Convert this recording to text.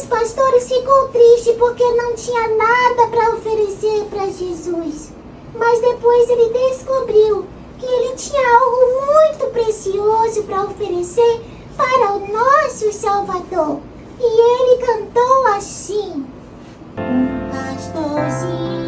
pastores ficou triste porque não tinha nada para oferecer para Jesus. Mas depois ele descobriu que ele tinha algo muito precioso para oferecer para o nosso Salvador. E ele cantou assim: um pastorzinho